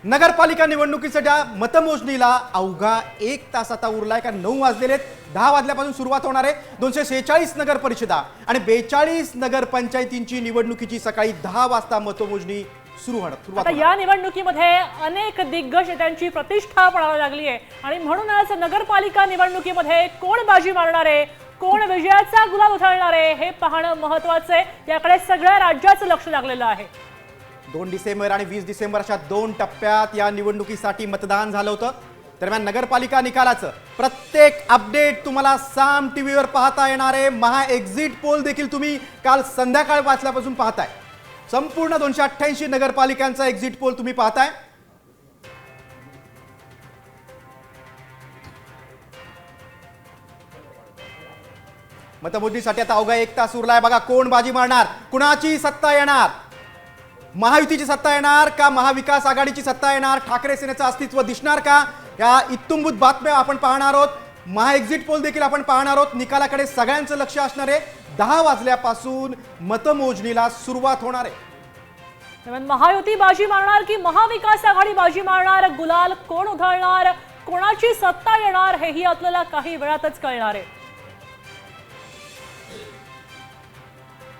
नगरपालिका निवडणुकीच्या मतमोजणीला अवघा 1 तास आता उरलाय का 9 वाजलेले 10 वाजल्यापासून सुरुवात होणार आहे। 246 नगर परिषदा आणि 42 नगर पंचायतींची निवडणुकीची सकाळी 10 वाजता मतमोजणी सुरू होणार। आता या निवडणुकीमध्ये अनेक दिग्गज नेत्यांची प्रतिष्ठा पडायला लागली आहे आणि म्हणूनच नगरपालिका निवडणुकीमध्ये कोण बाजी मारणार आहे, कोण विजयाचा गुलाल उधळणार आहे हे पाहणं महत्त्वाचं आहे। याकडे सगळ्या राज्याचं लक्ष लागलेलं आहे। 2 डिसेंबर आणि 20 डिसेंबर अशा 2 टप्प्यात या निवडणुकीसाठी मतदान झालं होतं। दरम्यान नगरपालिका निकालाचं प्रत्येक अपडेट तुम्हाला साम टीव्हीवर पाहता येणार आहे। महा एक्झिट पोल देखील तुम्ही काल संध्याकाळ वाजल्यापासून पाहताय। संपूर्ण 288 नगरपालिकांचा एक्झिट पोल तुम्ही पाहताय। मतमोजणीसाठी आता अवघा 1 तास उरलाय। बघा कोण बाजी मारणार, कुणाची सत्ता येणार, महायुतीची सत्ता येणार का महाविकास आघाडीची सत्ता येणार, ठाकरे सेनेचं अस्तित्व दिसणार का, या इत्तुंभूत बातम्या आपण पाहणार आहोत। महा एक्झिट पोल देखील आपण पाहणार आहोत। निकालाकडे सगळ्यांचं लक्ष असणार आहे। 10 वाजल्यापासून मतमोजणीला सुरुवात होणार आहे। महायुती बाजी मारणार की महाविकास आघाडी बाजी मारणार, गुलाल कोण उधळणार, कोणाची सत्ता येणार हेही आपल्याला काही वेळातच कळणार आहे।